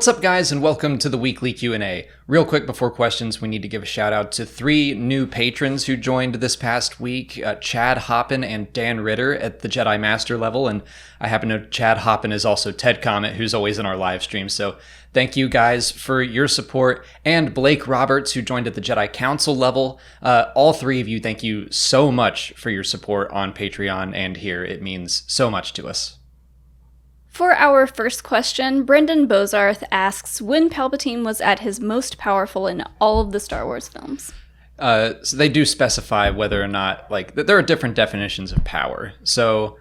What's up, guys, and welcome to the weekly Q&A. Real quick before questions, we need to give a shout out to 3 new patrons who joined this past week, Chad Hoppin and Dan Ritter at the Jedi Master level, and I happen to know Chad Hoppin is also Ted Comet, who's always in our live stream, so thank you guys for your support, and Blake Roberts, who joined at the Jedi Council level. All 3 of you, thank you so much for your support on Patreon and here. It means so much to us. For our first question, Brendan Bozarth asks when Palpatine was at his most powerful in all of the Star Wars films. So they do specify whether or not, there are different definitions of power. So,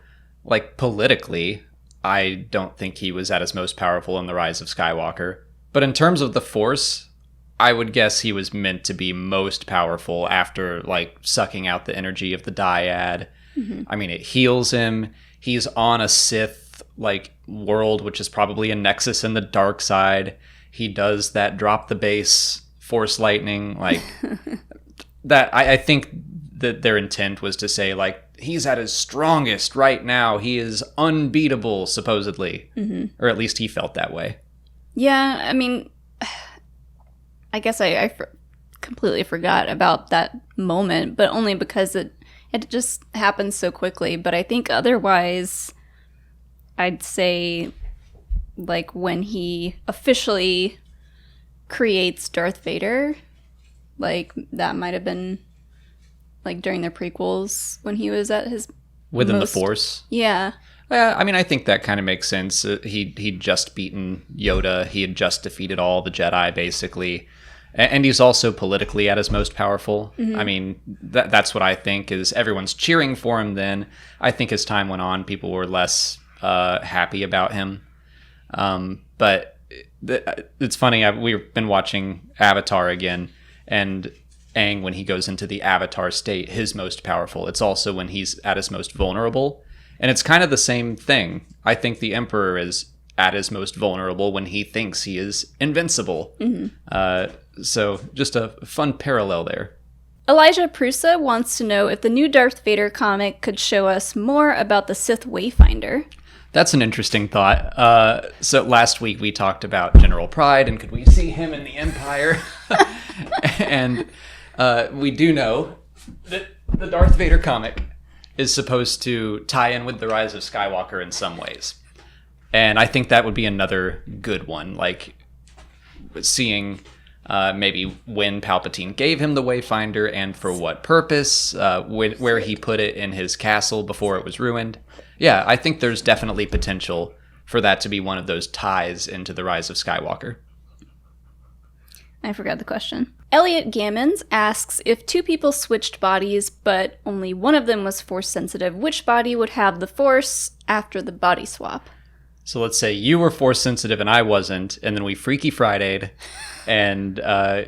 politically, I don't think he was at his most powerful in The Rise of Skywalker. But in terms of the Force, I would guess he was meant to be most powerful after, sucking out the energy of the dyad. Mm-hmm. I mean, it heals him. He's on a Sith world, which is probably a nexus in the dark side. He does that drop the base force lightning, that. I think that their intent was to say, he's at his strongest right now. He is unbeatable, supposedly. Mm-hmm. Or at least he felt that way. Yeah, I mean, I guess I completely forgot about that moment, but only because it just happened so quickly. But I think otherwise, I'd say, when he officially creates Darth Vader, that might have been, during the prequels when he was at his within the Force. Yeah. I mean, I think that kind of makes sense. He'd just beaten Yoda. He had just defeated all the Jedi, basically. And he's also politically at his most powerful. Mm-hmm. I mean, that's what I think is everyone's cheering for him then. I think as time went on, people were less happy about him. But it's funny, we've been watching Avatar again, and Aang, when he goes into the Avatar state, his most powerful, it's also when he's at his most vulnerable. And it's kind of the same thing. I think the Emperor is at his most vulnerable when he thinks he is invincible. Mm-hmm. So just a fun parallel there. Elijah Prusa wants to know if the new Darth Vader comic could show us more about the Sith Wayfinder. That's an interesting thought. So last week we talked about General Pride and could we see him in the Empire? And we do know that the Darth Vader comic is supposed to tie in with The Rise of Skywalker in some ways. And I think that would be another good one, seeing maybe when Palpatine gave him the Wayfinder and for what purpose, where he put it in his castle before it was ruined. Yeah, I think there's definitely potential for that to be one of those ties into The Rise of Skywalker. I forgot the question. Elliot Gammons asks, if 2 people switched bodies, but only one of them was Force sensitive, which body would have the Force after the body swap? So let's say you were Force sensitive and I wasn't, and then we Freaky Friday'd, and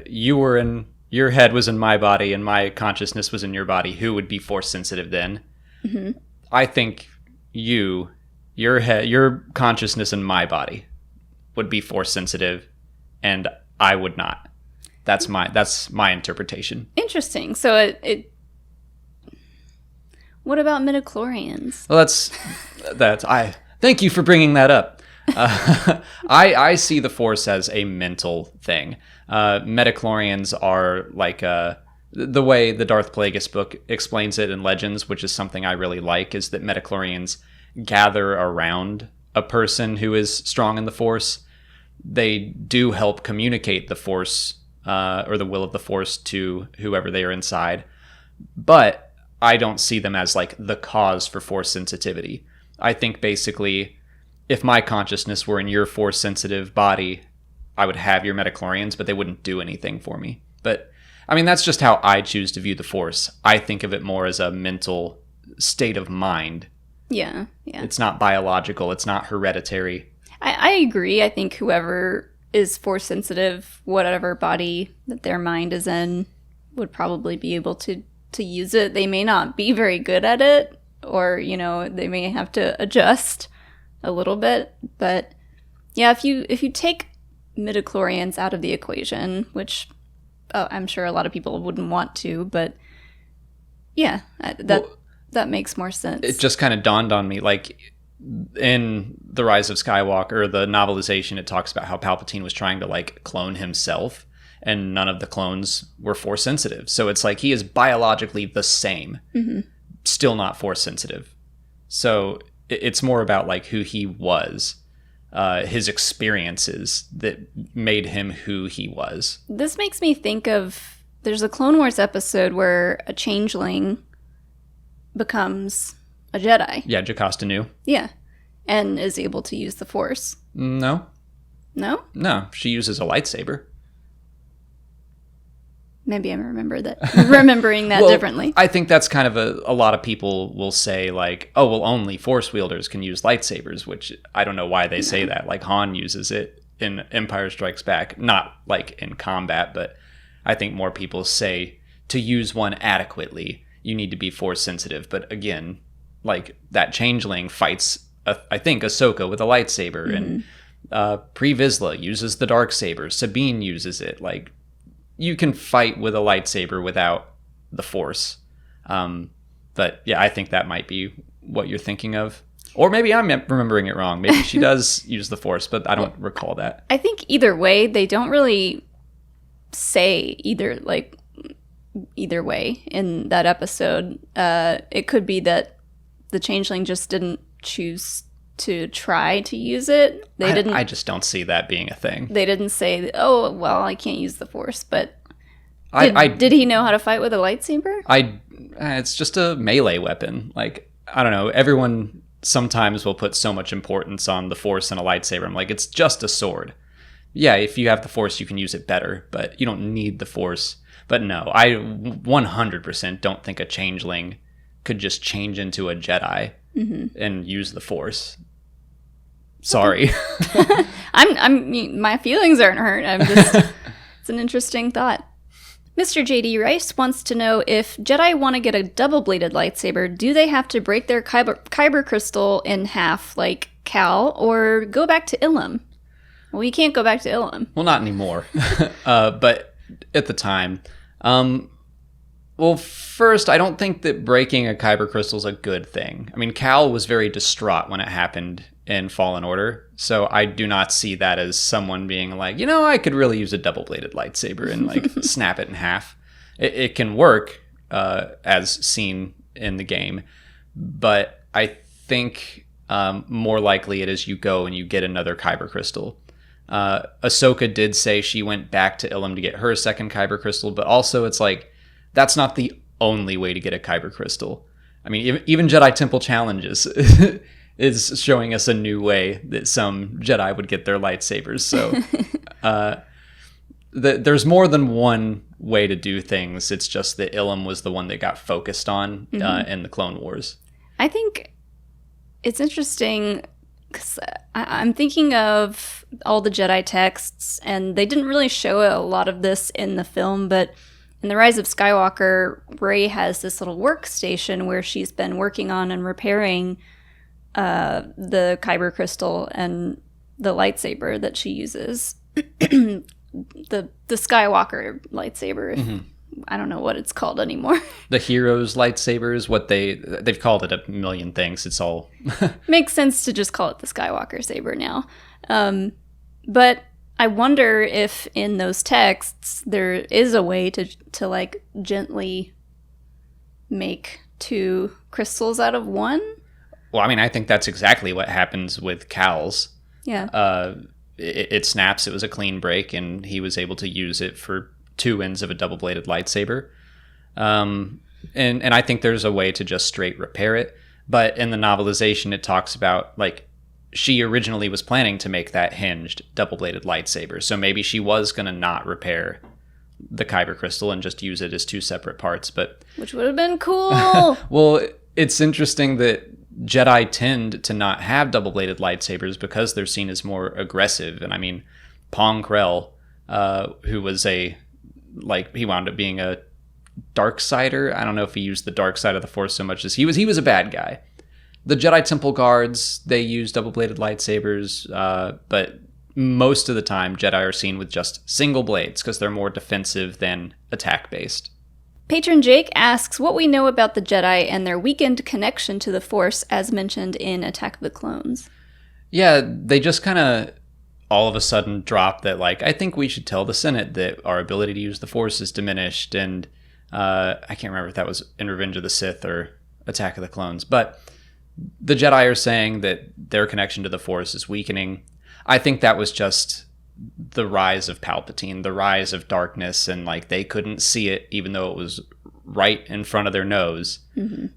your head was in my body and my consciousness was in your body. Who would be Force sensitive then? Mm-hmm. I think your head, your consciousness in my body would be Force sensitive, and I would not. That's my interpretation. Interesting. So what about midichlorians? Well, thank you for bringing that up. I see the Force as a mental thing. Midichlorians are the way the Darth Plagueis book explains it in Legends, which is something I really like, is that midichlorians gather around a person who is strong in the Force. They do help communicate the Force or the will of the Force to whoever they are inside. But I don't see them as the cause for Force sensitivity. I think basically if my consciousness were in your Force sensitive body, I would have your midichlorians, but they wouldn't do anything for me. But I mean, that's just how I choose to view the Force. I think of it more as a mental state of mind. Yeah. It's not biological. It's not hereditary. I agree. I think whoever is Force sensitive, whatever body that their mind is in, would probably be able to use it. They may not be very good at it, or, they may have to adjust a little bit. But yeah, if you take midichlorians out of the equation, which I'm sure a lot of people wouldn't want to, but yeah, that makes more sense. It just kind of dawned on me, in The Rise of Skywalker, the novelization, it talks about how Palpatine was trying to like clone himself, and none of the clones were force sensitive. So it's like he is biologically the same, still not force sensitive. So it's more about like who he was, his experiences that made him who he was. This makes me think of, there's a Clone Wars episode where a changeling becomes a Jedi. Yeah, Jocasta Nu. Yeah. And is able to use the Force. No. No? No, she uses a lightsaber. Maybe I'm remembering that well, differently. I think that's kind of a lot of people will say like, oh, well, only Force wielders can use lightsabers, which I don't know why they say that. Like Han uses it in Empire Strikes Back, not like in combat, but I think more people say to use one adequately, you need to be Force sensitive. But again, like that changeling fights, I think, Ahsoka with a lightsaber, and Pre Vizsla uses the Darksaber. Sabine uses it. Like, you can fight with a lightsaber without the Force. But yeah, I think that might be what you're thinking of. Or maybe I'm remembering it wrong. Maybe she does use the Force, but I don't recall that. I think either way, they don't really say either way in that episode. It could be that the changeling just didn't choose to try to use it. I just don't see that being a thing. They didn't say, oh, well, I can't use the Force, but did he know how to fight with a lightsaber? It's just a melee weapon. Like, I don't know, everyone sometimes will put so much importance on the Force and a lightsaber. I'm like, it's just a sword. Yeah, if you have the Force, you can use it better, but you don't need the Force. But no, I 100% don't think a changeling could just change into a Jedi and use the Force. Sorry. My feelings aren't hurt. It's an interesting thought. Mr. J.D. Rice wants to know, if Jedi want to get a double-bladed lightsaber, do they have to break their kyber crystal in half like Cal, or go back to Ilum? Well, you can't go back to Ilum. Well, not anymore. But at the time. Well, first, I don't think that breaking a kyber crystal is a good thing. I mean, Cal was very distraught when it happened in Fallen Order, so I do not see that as someone being like, I could really use a double-bladed lightsaber and like snap it in half. It can work, as seen in the game, but I think more likely it is you go and you get another kyber crystal. Ahsoka did say she went back to Ilum to get her second kyber crystal, but also it's like, that's not the only way to get a kyber crystal. I mean, even Jedi Temple Challenges is showing us a new way that some Jedi would get their lightsabers. So there's more than one way to do things. It's just that Ilum was the one that got focused on in the Clone Wars. I think it's interesting because I'm thinking of all the Jedi texts, and they didn't really show a lot of this in the film, but in The Rise of Skywalker, Rey has this little workstation where she's been working on and repairing the kyber crystal and the lightsaber that she uses. the Skywalker lightsaber. I don't know what it's called anymore. The hero's lightsaber is what they've called it a million things. It's all makes sense to just call it the Skywalker saber now. But I wonder if in those texts there is a way to like gently make two crystals out of one. Well, I mean, I think that's exactly what happens with Cal's. Yeah. It snaps. It was a clean break, and he was able to use it for two ends of a double-bladed lightsaber. And I think there's a way to just straight repair it. But in the novelization, it talks about, like, she originally was planning to make that hinged double-bladed lightsaber. So maybe she was going to not repair the kyber crystal and just use it as two separate parts. But which would have been cool. Well, it's interesting that Jedi tend to not have double-bladed lightsabers because they're seen as more aggressive. And I mean, Pong Krell, who was he wound up being a dark sider. I don't know if he used the dark side of the Force so much as he was a bad guy. The Jedi Temple Guards, they use double-bladed lightsabers, but most of the time Jedi are seen with just single blades because they're more defensive than attack-based. Patron Jake asks what we know about the Jedi and their weakened connection to the Force as mentioned in Attack of the Clones. Yeah, they just kind of all of a sudden drop that, like, I think we should tell the Senate that our ability to use the Force is diminished. And I can't remember if that was in Revenge of the Sith or Attack of the Clones. But the Jedi are saying that their connection to the Force is weakening. I think that was just the rise of Palpatine, the rise of darkness, and like they couldn't see it even though it was right in front of their nose. Mm-hmm.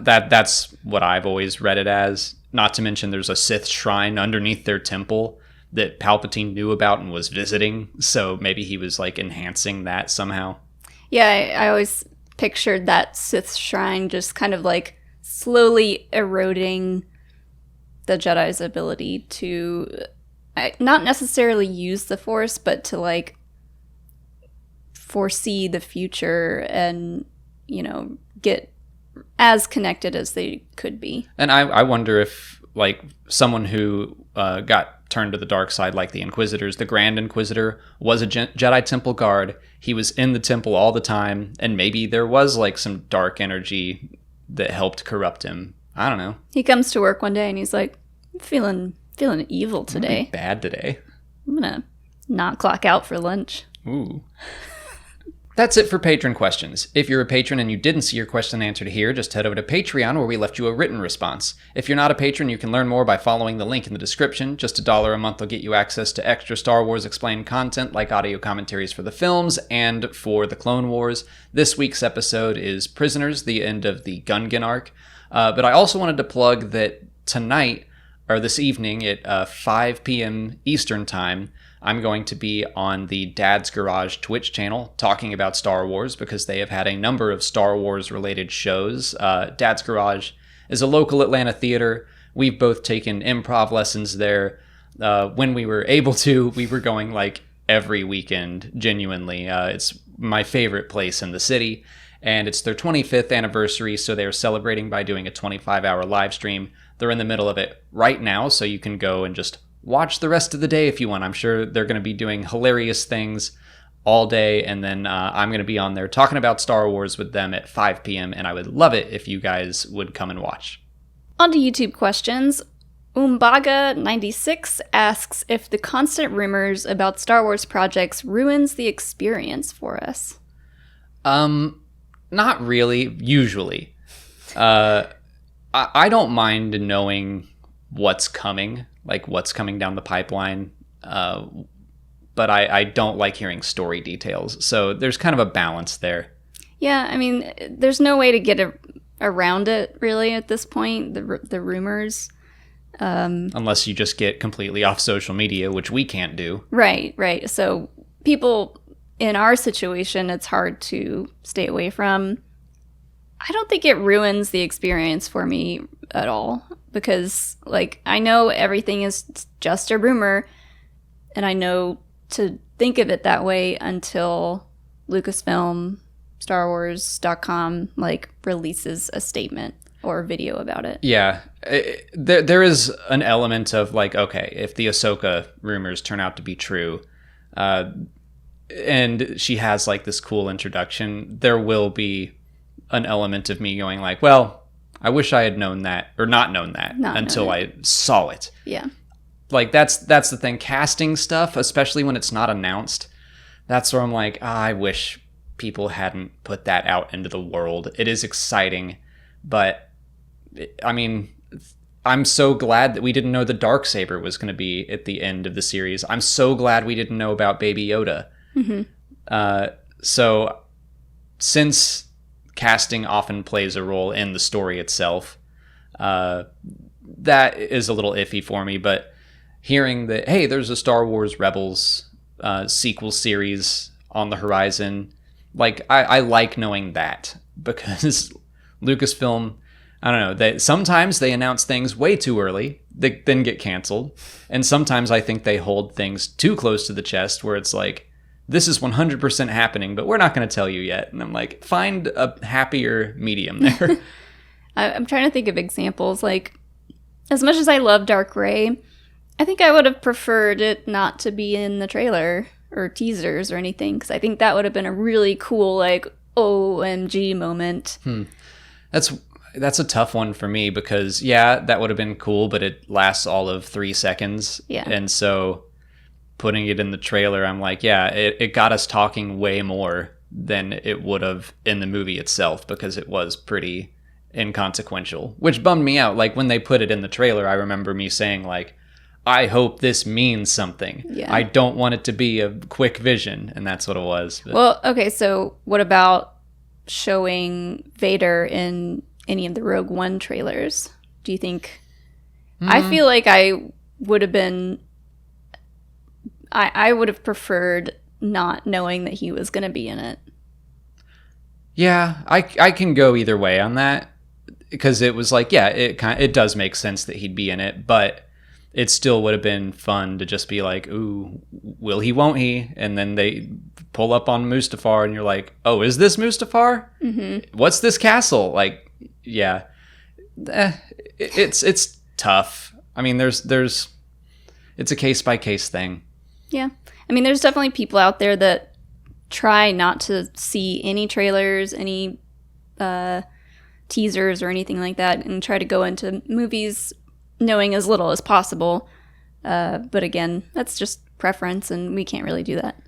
That's what I've always read it as. Not to mention there's a Sith shrine underneath their temple that Palpatine knew about and was visiting, so maybe he was like enhancing that somehow. Yeah, I always pictured that Sith shrine just kind of like slowly eroding the Jedi's ability to not necessarily use the Force, but to like foresee the future and, you know, get as connected as they could be. And I wonder if like someone who got turned to the dark side, like the Inquisitors, the Grand Inquisitor was a Jedi Temple guard. He was in the temple all the time, and maybe there was like some dark energy that helped corrupt him. I don't know. He comes to work one day and he's like, feeling evil today. Bad today. I'm gonna not clock out for lunch. Ooh. That's it for patron questions. If you're a patron and you didn't see your question answered here, just head over to Patreon where we left you a written response. If you're not a patron, you can learn more by following the link in the description. Just $1 a month will get you access to extra Star Wars Explained content like audio commentaries for the films and for the Clone Wars. This week's episode is Prisoners, the end of the Gungan arc. But I also wanted to plug that tonight, or this evening at 5 p.m. Eastern Time, I'm going to be on the Dad's Garage Twitch channel talking about Star Wars because they have had a number of Star Wars related shows. Dad's Garage is a local Atlanta theater. We've both taken improv lessons there. When we were able to, we were going like every weekend, genuinely. It's my favorite place in the city, and it's their 25th anniversary, so they're celebrating by doing a 25-hour live stream. They're in the middle of it right now, so you can go and just watch the rest of the day if you want. I'm sure they're going to be doing hilarious things all day, and then I'm going to be on there talking about Star Wars with them at 5 p.m., and I would love it if you guys would come and watch. On to YouTube questions. Umbaga96 asks if the constant rumors about Star Wars projects ruins the experience for us. Not really, usually. I don't mind knowing what's coming, like what's coming down the pipeline, but I don't like hearing story details. So there's kind of a balance there. Yeah, I mean, there's no way to get around it, really, at this point, the rumors. Unless you just get completely off social media, which we can't do. Right. So people in our situation, it's hard to stay away from. I don't think it ruins the experience for me at all because, like, I know everything is just a rumor, and I know to think of it that way until Lucasfilm, StarWars.com, like, releases a statement or a video about it. Yeah. There is an element of, like, okay, if the Ahsoka rumors turn out to be true, and she has, like, this cool introduction, there will be an element of me going like, well, I wish I had known that or not known that until I saw it. Yeah. Like that's the thing. Casting stuff, especially when it's not announced, that's where I'm like, I wish people hadn't put that out into the world. It is exciting, but I mean, I'm so glad that we didn't know the Darksaber was going to be at the end of the series. I'm so glad we didn't know about Baby Yoda. Mm-hmm. So since casting often plays a role in the story itself, that is a little iffy for me, but hearing that, hey, there's a Star Wars Rebels sequel series on the horizon, like, I like knowing that, because Lucasfilm, I don't know, sometimes they announce things way too early, they then get canceled, and sometimes I think they hold things too close to the chest, where it's like, this is 100% happening, but we're not going to tell you yet. And I'm like, find a happier medium there. I'm trying to think of examples. Like, as much as I love Dark Gray, I think I would have preferred it not to be in the trailer or teasers or anything, because I think that would have been a really cool, like, OMG moment. That's a tough one for me because, yeah, that would have been cool, but it lasts all of 3 seconds. Yeah. And so putting it in the trailer, I'm like, yeah, it got us talking way more than it would have in the movie itself because it was pretty inconsequential, which bummed me out. Like, when they put it in the trailer, I remember me saying, like, I hope this means something. Yeah. I don't want it to be a quick vision, and that's what it was. But. Well, okay, so what about showing Vader in any of the Rogue One trailers? Do you think... I feel like I would have been... I would have preferred not knowing that he was going to be in it. Yeah, I can go either way on that, because it was like, yeah, it does make sense that he'd be in it, but it still would have been fun to just be like, ooh, will he, won't he? And then they pull up on Mustafar and you're like, oh, is this Mustafar? Mm-hmm. What's this castle? Like, yeah, it's tough. I mean, it's a case by case thing. Yeah. I mean, there's definitely people out there that try not to see any trailers, any teasers or anything like that, and try to go into movies knowing as little as possible. But again, that's just preference, and we can't really do that.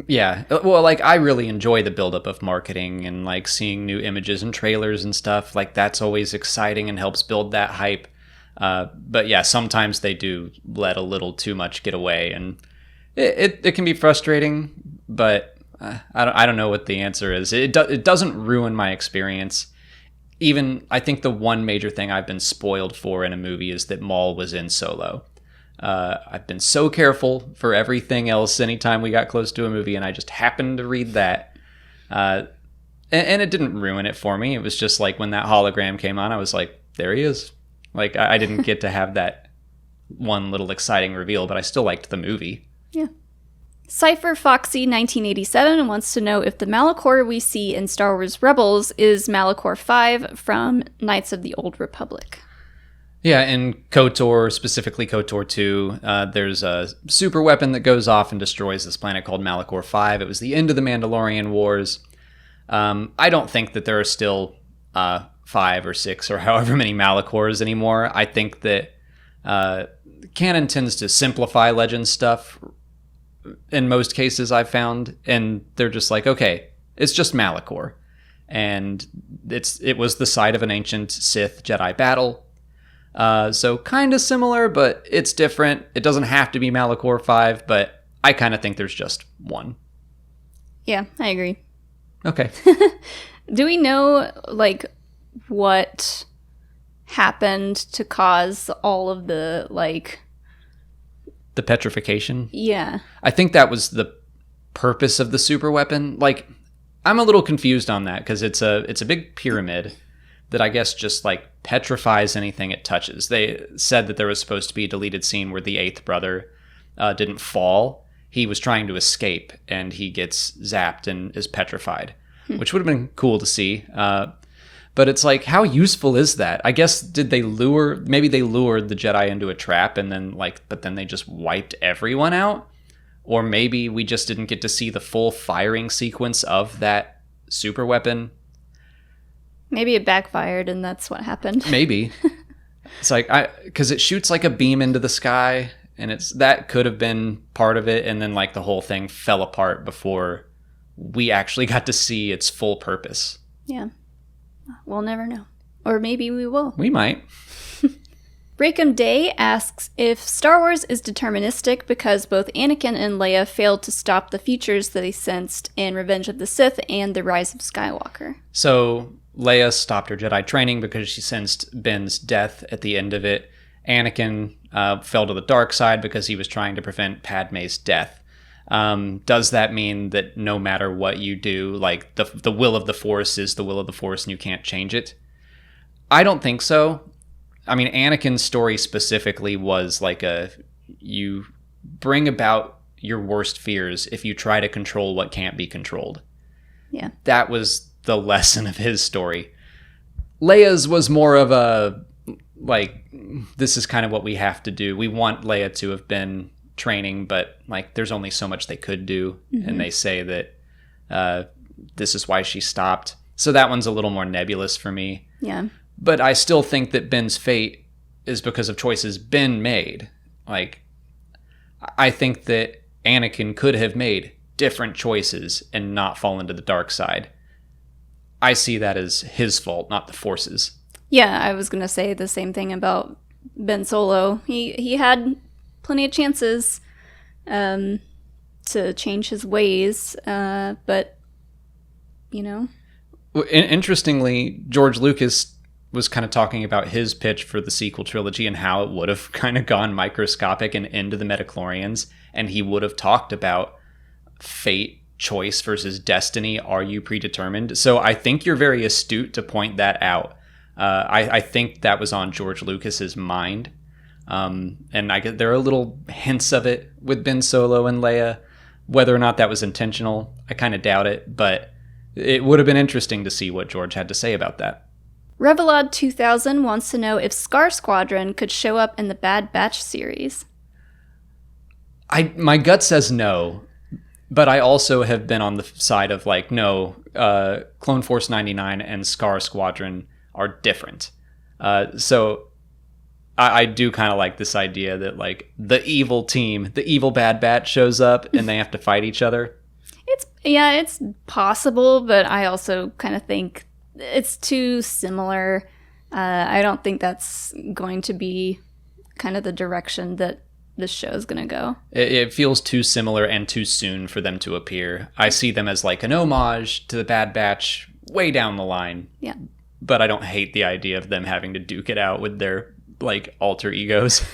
Yeah. Well, like, I really enjoy the buildup of marketing and, like, seeing new images and trailers and stuff. Like, that's always exciting and helps build that hype. But yeah, sometimes they do let a little too much get away, and it can be frustrating, but I don't know what the answer is. It doesn't ruin my experience. Even, I think the one major thing I've been spoiled for in a movie is that Maul was in Solo. I've been so careful for everything else anytime we got close to a movie, and I just happened to read that. And it didn't ruin it for me. It was just like when that hologram came on, I was like, there he is. Like, I didn't get to have that one little exciting reveal, but I still liked the movie. Yeah. Cypher Foxy 1987 wants to know if the Malachor we see in Star Wars Rebels is Malachor 5 from Knights of the Old Republic. Yeah, in KOTOR, specifically KOTOR 2, there's a super weapon that goes off and destroys this planet called Malachor 5. It was the end of the Mandalorian Wars. I don't think that there are still 5 or 6 or however many Malachors anymore. I think that canon tends to simplify legend stuff in most cases, I've found, and they're just like, okay, it's just Malachor, and it was the site of an ancient Sith Jedi battle, so kind of similar, but it's different. It doesn't have to be Malachor 5, but I kind of think there's just one. Yeah, I agree. Okay. Do we know, like, what happened to cause all of the, like... The petrification? Yeah. I think that was the purpose of the super weapon. Like, I'm a little confused on that, because it's a big pyramid that I guess just, like, petrifies anything it touches. They said that there was supposed to be a deleted scene where the 8th brother didn't fall. He was trying to escape, and he gets zapped and is petrified, which would have been cool to see. But it's like, how useful is that? I guess, maybe they lured the Jedi into a trap and then, like, but then they just wiped everyone out? Or maybe we just didn't get to see the full firing sequence of that super weapon. Maybe it backfired and that's what happened. Maybe. It's like, because it shoots like a beam into the sky, and that could have been part of it, and then, like, the whole thing fell apart before we actually got to see its full purpose. Yeah. We'll never know. Or maybe we will. We might. Breakum Day asks if Star Wars is deterministic because both Anakin and Leia failed to stop the futures that they sensed in Revenge of the Sith and The Rise of Skywalker. So Leia stopped her Jedi training because she sensed Ben's death at the end of it. Anakin fell to the dark side because he was trying to prevent Padme's death. Does that mean that no matter what you do, like, the will of the Force is the will of the Force and you can't change it? I don't think so. I mean, Anakin's story specifically was like you bring about your worst fears if you try to control what can't be controlled. Yeah. That was the lesson of his story. Leia's was more of a, like, this is kind of what we have to do. We want Leia to have been training, but, like, there's only so much they could do. Mm-hmm. And they say that this is why she stopped. So that one's a little more nebulous for me. Yeah. But I still think that Ben's fate is because of choices Ben made. Like, I think that Anakin could have made different choices and not fall into the dark side. I see that as his fault, not the Force's. Yeah, I was going to say the same thing about Ben Solo. He had plenty of chances to change his ways, but, you know. Interestingly, George Lucas was kind of talking about his pitch for the sequel trilogy and how it would have kind of gone microscopic and into the midichlorians, and he would have talked about fate, choice versus destiny. Are you predetermined? So I think you're very astute to point that out. I think that was on George Lucas's mind. And there are little hints of it with Ben Solo and Leia. Whether or not that was intentional, I kind of doubt it, but it would have been interesting to see what George had to say about that. Revelod 2000 wants to know if Scar Squadron could show up in the Bad Batch series. My gut says no, but I also have been on the side of like, no, Clone Force 99 and Scar Squadron are different. So I do kind of like this idea that like the evil team, the evil Bad Batch shows up and they have to fight each other. It's possible, but I also kind of think it's too similar. I don't think that's going to be kind of the direction that this show is going to go. It feels too similar and too soon for them to appear. I see them as like an homage to the Bad Batch way down the line. Yeah. But I don't hate the idea of them having to duke it out with their like alter egos.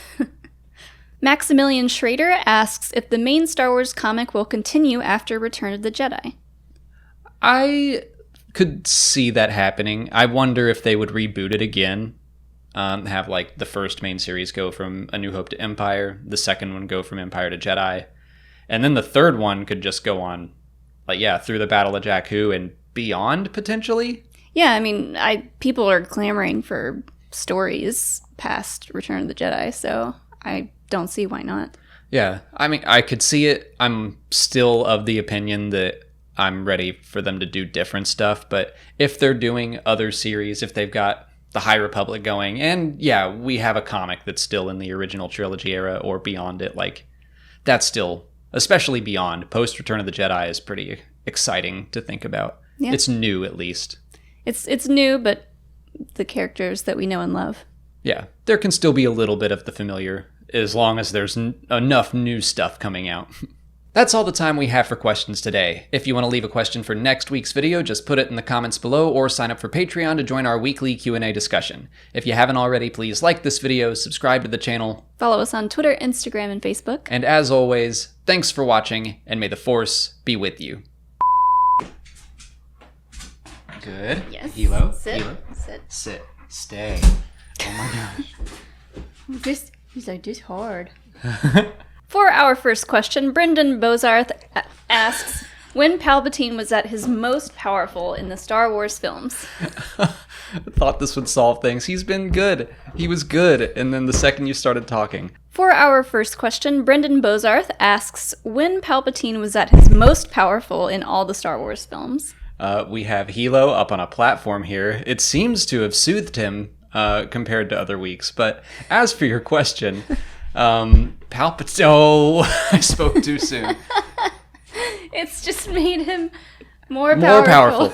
Maximilian Schrader asks if the main Star Wars comic will continue after Return of the Jedi. I could see that happening. I wonder if they would reboot it again. Have like the first main series go from A New Hope to Empire, the second one go from Empire to Jedi, and then the third one could just go on, like through the Battle of Jakku and beyond potentially. Yeah, I mean, people are clamoring for stories past Return of the Jedi, so I don't see why not. Yeah, I mean, I could see it. I'm still of the opinion that I'm ready for them to do different stuff, but if they're doing other series, if they've got the High Republic going, and we have a comic that's still in the original trilogy era or beyond it, like that's still, especially beyond post Return of the Jedi, is pretty exciting to think about. Yeah. It's new, at least. It's new, but the characters that we know and love. Yeah, there can still be a little bit of the familiar as long as there's enough new stuff coming out. That's all the time we have for questions today. If you want to leave a question for next week's video, just put it in the comments below or sign up for Patreon to join our weekly Q&A discussion. If you haven't already, please like this video, subscribe to the channel. Follow us on Twitter, Instagram, and Facebook. And as always, thanks for watching, and may the Force be with you. Good. Yes. Hilo. Sit. Hilo. Sit. Sit. Stay. Oh my gosh. He's like, this hard. For our first question, Brendan Bozarth asks, when Palpatine was at his most powerful in the Star Wars films? I thought this would solve things. He's been good. He was good. And then the second you started talking. For our first question, Brendan Bozarth asks, when Palpatine was at his most powerful in all the Star Wars films? We have Hilo up on a platform here. It seems to have soothed him compared to other weeks. But as for your question... Palpatine. Oh, I spoke too soon. It's just made him more powerful.